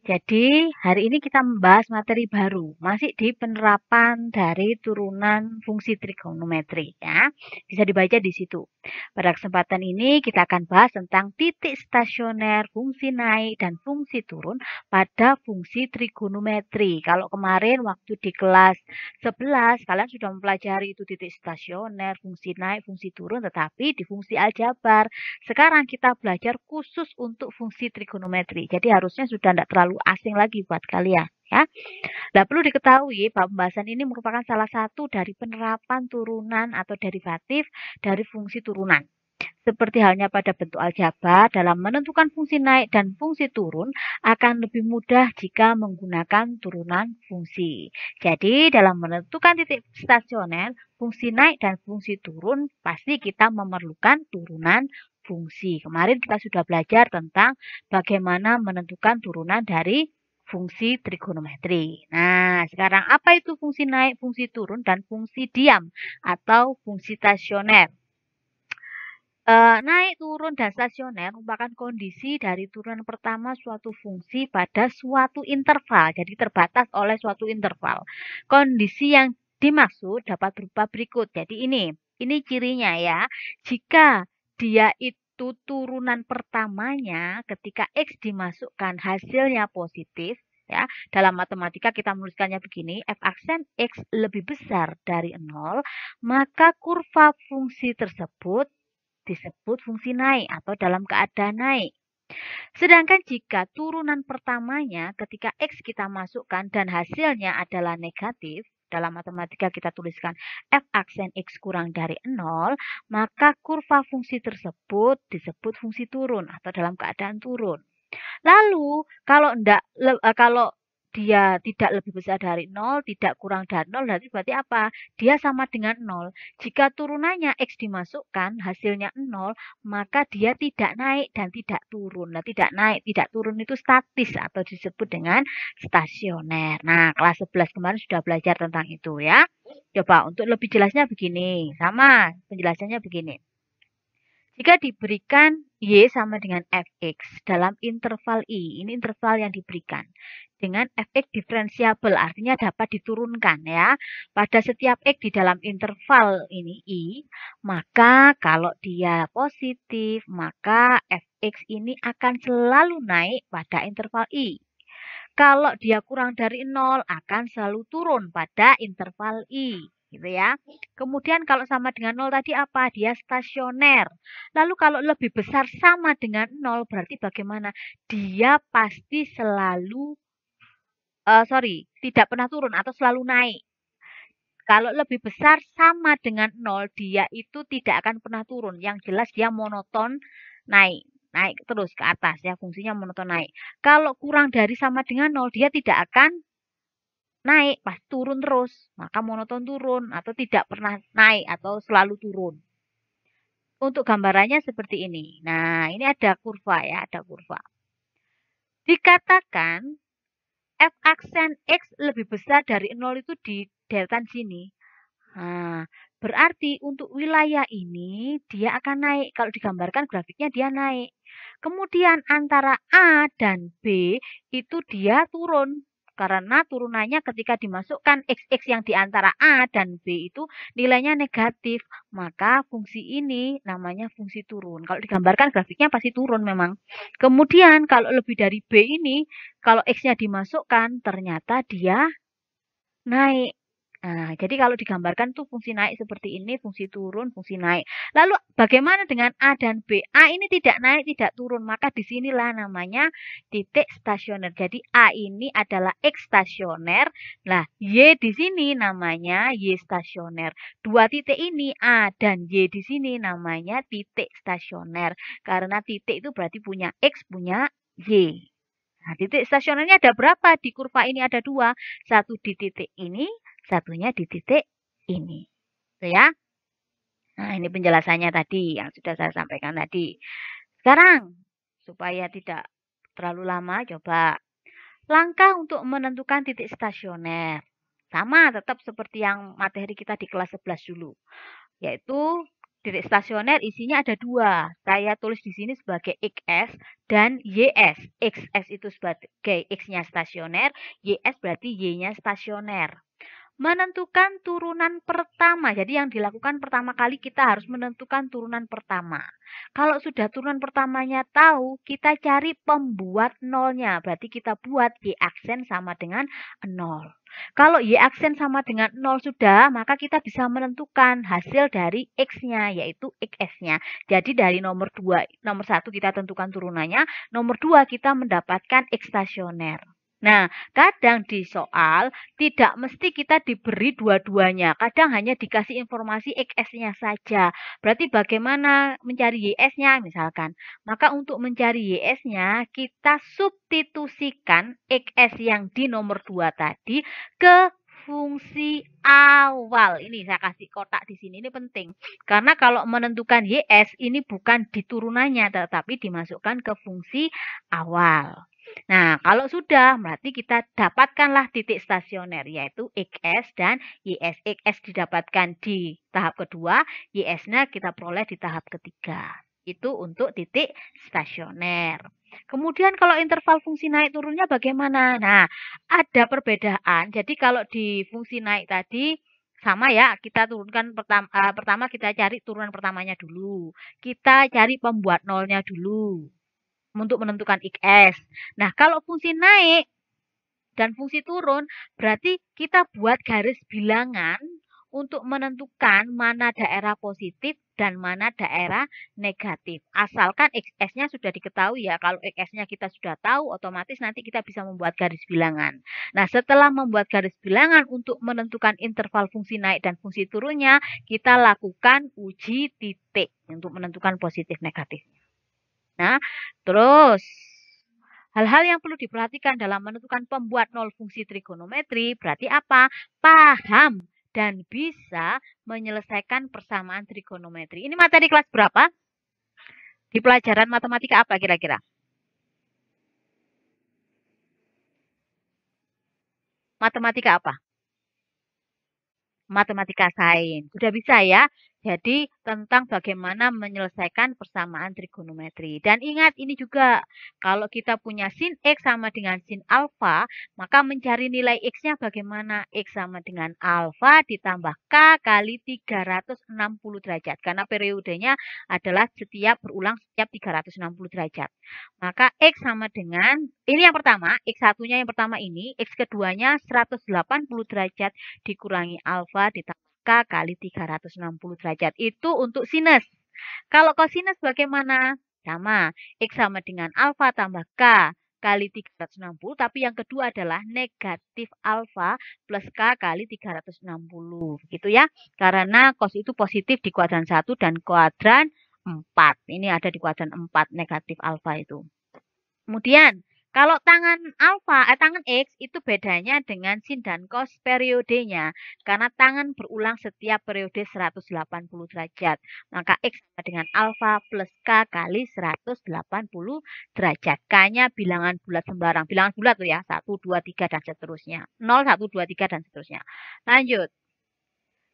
Jadi, hari ini kita membahas materi baru, masih di penerapan dari turunan fungsi trigonometri ya. Bisa dibaca di situ. Pada kesempatan ini kita akan bahas tentang titik stasioner, fungsi naik dan fungsi turun pada fungsi trigonometri. Kalau kemarin waktu di kelas 11 kalian sudah mempelajari itu titik stasioner, fungsi naik, fungsi turun, tetapi di fungsi aljabar. Sekarang kita belajar khusus untuk fungsi trigonometri. Jadi harusnya sudah tidak terlalu asing lagi buat kalian ya. Nah, perlu diketahui bahwa pembahasan ini merupakan salah satu dari penerapan turunan atau derivatif dari fungsi turunan. Seperti halnya pada bentuk aljabar, dalam menentukan fungsi naik dan fungsi turun akan lebih mudah jika menggunakan turunan fungsi. Jadi, dalam menentukan titik stasioner, fungsi naik dan fungsi turun, pasti kita memerlukan turunan fungsi. Kemarin kita sudah belajar tentang bagaimana menentukan turunan dari fungsi trigonometri. Nah, sekarang apa itu fungsi naik, fungsi turun, dan fungsi diam atau fungsi stasioner? Naik, turun, dan stasioner merupakan kondisi dari turunan pertama suatu fungsi pada suatu interval, jadi terbatas oleh suatu interval. Kondisi yang dimaksud dapat berupa berikut. Jadi ini cirinya ya. Jika dia itu turunan pertamanya ketika X dimasukkan hasilnya positif, ya. Dalam matematika kita menuliskannya begini, f aksen X lebih besar dari 0, maka kurva fungsi tersebut disebut fungsi naik atau dalam keadaan naik. Sedangkan jika turunan pertamanya ketika X kita masukkan dan hasilnya adalah negatif, dalam matematika kita tuliskan f aksen X kurang dari 0, maka kurva fungsi tersebut disebut fungsi turun atau dalam keadaan turun. Lalu kalau dia tidak lebih besar dari 0, tidak kurang dari 0, berarti apa? Dia sama dengan 0. Jika turunannya X dimasukkan, hasilnya 0, maka dia tidak naik dan tidak turun. Nah, tidak naik, tidak turun itu statis atau disebut dengan stasioner. Nah, kelas 11 kemarin sudah belajar tentang itu ya. Coba untuk lebih jelasnya begini. Sama penjelasannya begini. Jika diberikan Y sama dengan Fx dalam interval I, ini interval yang diberikan, dengan Fx diferensiabel, artinya dapat diturunkan ya, pada setiap X di dalam interval ini I, maka kalau dia positif, maka Fx ini akan selalu naik pada interval I. Kalau dia kurang dari 0 akan selalu turun pada interval I. Gitu ya. Kemudian kalau sama dengan 0 tadi apa? Dia stasioner. Lalu kalau lebih besar sama dengan 0 berarti bagaimana? Dia pasti selalu, tidak pernah turun atau selalu naik. Kalau lebih besar sama dengan 0, dia itu tidak akan pernah turun. Yang jelas dia monoton naik. Naik terus ke atas ya, fungsinya monoton naik. Kalau kurang dari sama dengan 0, dia tidak akan naik, pasti turun terus. Maka monoton turun atau tidak pernah naik atau selalu turun. Untuk gambarannya seperti ini. Nah, ini ada kurva ya, ada kurva. Dikatakan F aksen X lebih besar dari 0 itu di deretan sini. Nah, berarti untuk wilayah ini dia akan naik. Kalau digambarkan grafiknya dia naik. Kemudian antara A dan B itu dia turun. Karena turunannya ketika dimasukkan XX yang di antara A dan B itu nilainya negatif. Maka fungsi ini namanya fungsi turun. Kalau digambarkan grafiknya pasti turun memang. Kemudian kalau lebih dari B ini, kalau X-nya dimasukkan ternyata dia naik. Nah, jadi kalau digambarkan tuh fungsi naik seperti ini, fungsi turun, fungsi naik. Lalu bagaimana dengan A dan B? A ini tidak naik, tidak turun, maka disinilah namanya titik stasioner. Jadi A ini adalah X stasioner, nah Y di sini namanya Y stasioner. Dua titik ini A dan Y di sini namanya titik stasioner. Karena titik itu berarti punya X, punya Y. Nah, titik stasionernya ada berapa? Di kurva ini ada dua. Satu di titik ini, satunya di titik ini. Itu ya. Nah, ini penjelasannya tadi yang sudah saya sampaikan tadi. Sekarang, supaya tidak terlalu lama, coba langkah untuk menentukan titik stasioner. Sama tetap seperti yang materi kita di kelas 11 dulu. Yaitu Titik stasioner isinya ada dua. Saya tulis di sini sebagai XS dan YS. XS itu sebagai X-nya stasioner, YS berarti Y-nya stasioner. Menentukan turunan pertama. Jadi yang dilakukan pertama kali kita harus menentukan turunan pertama. Kalau sudah turunan pertamanya tahu, kita cari pembuat nolnya. Berarti kita buat Y aksen sama dengan 0. Kalau Y aksen sama dengan 0 sudah, maka kita bisa menentukan hasil dari X-nya, yaitu XS-nya. Jadi dari nomor 1 kita tentukan turunannya, nomor 2 kita mendapatkan X stasioner. Nah, kadang di soal tidak mesti kita diberi dua-duanya. Kadang hanya dikasih informasi XS-nya saja. Berarti bagaimana mencari YS-nya misalkan. Maka untuk mencari YS-nya kita substitusikan XS yang di nomor 2 tadi ke fungsi awal. Ini saya kasih kotak di sini, ini penting. Karena kalau menentukan YS ini bukan di turunannya tetapi dimasukkan ke fungsi awal. Nah, kalau sudah, berarti kita dapatkanlah titik stasioner, yaitu XS dan YS. XS didapatkan di tahap kedua, YS-nya kita peroleh di tahap ketiga. Itu untuk titik stasioner. Kemudian kalau interval fungsi naik turunnya bagaimana? Nah, ada perbedaan. Jadi kalau di fungsi naik tadi, sama ya, kita turunkan pertama kita cari turunan pertamanya dulu. Kita cari pembuat nolnya dulu untuk menentukan XS. Nah, kalau fungsi naik dan fungsi turun, berarti kita buat garis bilangan untuk menentukan mana daerah positif dan mana daerah negatif. Asalkan XS-nya sudah diketahui ya. Kalau XS-nya kita sudah tahu, otomatis nanti kita bisa membuat garis bilangan. Nah, setelah membuat garis bilangan untuk menentukan interval fungsi naik dan fungsi turunnya, kita lakukan uji titik untuk menentukan positif negatif. Nah, terus hal-hal yang perlu diperhatikan dalam menentukan pembuat nol fungsi trigonometri berarti apa? Paham dan bisa menyelesaikan persamaan trigonometri. Ini materi kelas berapa? Di pelajaran matematika apa kira-kira? Matematika apa? Matematika sains. Sudah bisa ya? Jadi tentang bagaimana menyelesaikan persamaan trigonometri. Dan ingat ini juga, kalau kita punya sin X sama dengan sin alfa, maka mencari nilai X-nya bagaimana? X sama dengan alfa ditambah K kali 360 derajat. Karena periodenya adalah berulang setiap 360 derajat. Maka X sama dengan, ini yang pertama, X1-nya yang pertama ini, X keduanya 180 derajat dikurangi alfa ditambah K kali 360 derajat. Itu untuk sinus. Kalau kosinus bagaimana? Sama. X sama dengan alfa tambah K kali 360. Tapi yang kedua adalah negatif alfa plus K kali 360. Gitu ya. Karena cos itu positif di kuadran 1 dan kuadran 4. Ini ada di kuadran 4 negatif alfa itu. Kemudian kalau tangan X itu bedanya dengan sin dan cos periodenya. Karena tangan berulang setiap periode 180 derajat. Maka X sama dengan alfa plus K kali 180 derajat. K-nya bilangan bulat sembarang. Bilangan bulat tuh ya. 1, 2, 3 dan seterusnya. 0, 1, 2, 3 dan seterusnya. Lanjut.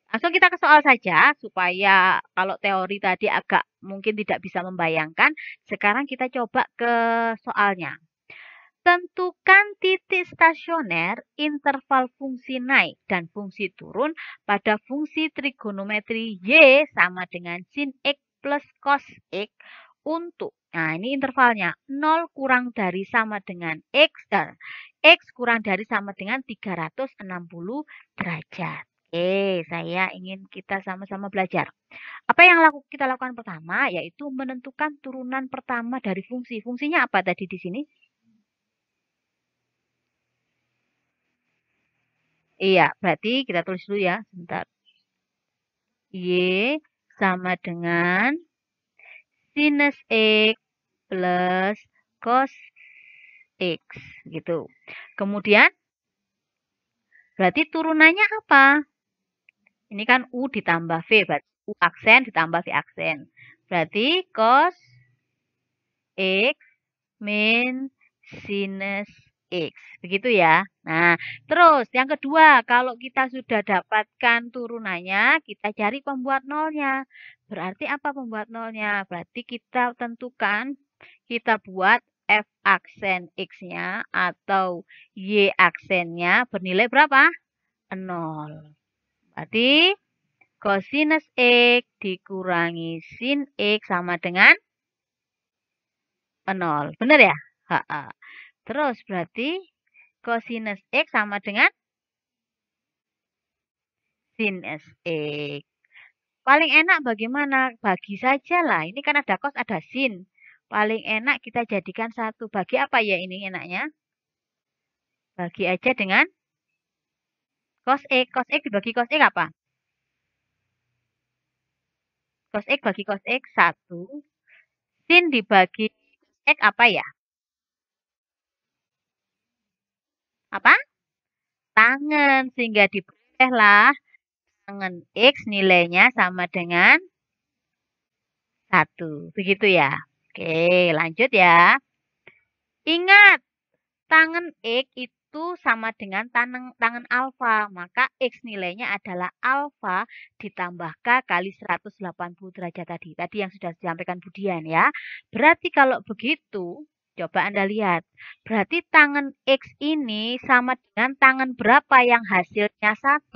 Langsung kita ke soal saja. Supaya kalau teori tadi agak mungkin tidak bisa membayangkan. Sekarang kita coba ke soalnya. Tentukan titik stasioner interval fungsi naik dan fungsi turun pada fungsi trigonometri Y sama dengan sin X plus cos X untuk, nah ini intervalnya, 0 kurang dari sama dengan X, X kurang dari sama dengan 360 derajat. Oke, saya ingin kita sama-sama belajar. Apa yang kita lakukan pertama, yaitu menentukan turunan pertama dari fungsi. Fungsinya apa tadi di sini? Iya, berarti kita tulis dulu ya, sebentar. Y sama dengan sinus X plus cos X, gitu. Kemudian, berarti turunannya apa? Ini kan U ditambah V, berarti U aksen ditambah V aksen. Berarti cos X min sinus X. Begitu ya. Nah, terus yang kedua, kalau kita sudah dapatkan turunannya, kita cari pembuat nolnya. Berarti apa pembuat nolnya? Berarti kita tentukan, kita buat F aksen X-nya atau Y aksennya bernilai berapa? 0. Berarti kosinus X dikurangi sin X sama dengan 0. Benar ya? Ha-ha. Terus berarti kosinus X sama dengan sin X. Paling enak bagaimana? Bagi saja lah. Ini kan ada cos, ada sin. Paling enak kita jadikan satu. Bagi apa ya ini enaknya? Bagi aja dengan cos X. Cos X dibagi cos X apa? Cos X bagi cos X 1. Sin dibagi X apa ya? Apa? Tangen. Sehingga diperolehlah tangen X nilainya sama dengan 1. Begitu ya. Oke, lanjut ya. Ingat, tangen X itu sama dengan tangen alfa. Maka X nilainya adalah alfa ditambah K kali 180 derajat tadi. Tadi yang sudah disampaikan Budian ya. Berarti kalau begitu, coba Anda lihat. Berarti tangen X ini sama dengan tangen berapa yang hasilnya 1?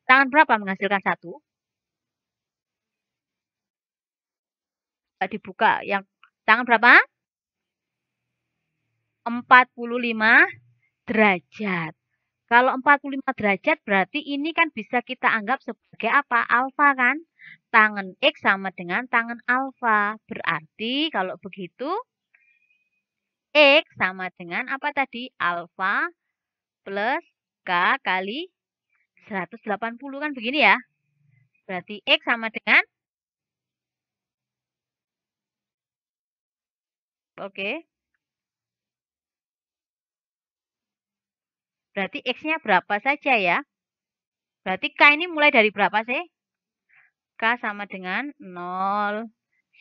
Tangen berapa menghasilkan 1? Dibuka. Yang tangen berapa? 45 derajat. Kalau 45 derajat berarti ini kan bisa kita anggap sebagai apa? Alfa kan? Tangen X sama dengan tangen alfa. Berarti kalau begitu X sama dengan apa tadi? Alfa plus K kali 180 kan begini ya? Berarti X sama dengan, oke. Berarti X-nya berapa saja ya? Berarti K ini mulai dari berapa sih? K sama dengan 0,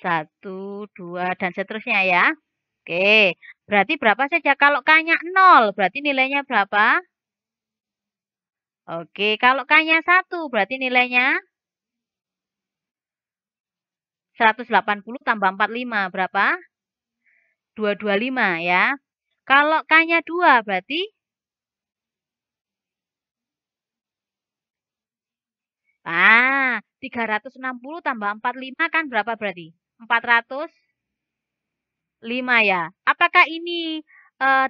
1, 2, dan seterusnya ya. Oke, berarti berapa saja? Kalau K-nya 0, berarti nilainya berapa? Oke, kalau K-nya 1, berarti nilainya 180 tambah 45, berapa? 225 ya. Kalau K-nya 2, berarti 360 tambah 45 kan berapa berarti? 405 ya. Apakah ini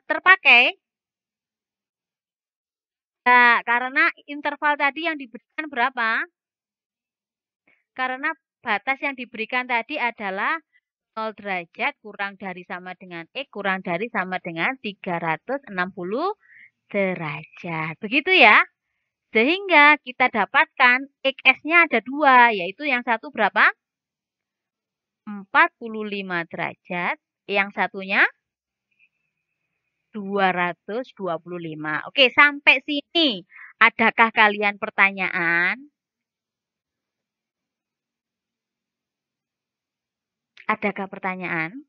terpakai? Nah, karena interval tadi yang diberikan berapa? Karena batas yang diberikan tadi adalah 0 derajat kurang dari sama dengan X kurang dari sama dengan 360 derajat. Begitu ya. Sehingga kita dapatkan XS-nya ada 2, yaitu yang satu berapa? 45 derajat, yang satunya 225. Oke, sampai sini adakah kalian pertanyaan? Adakah pertanyaan?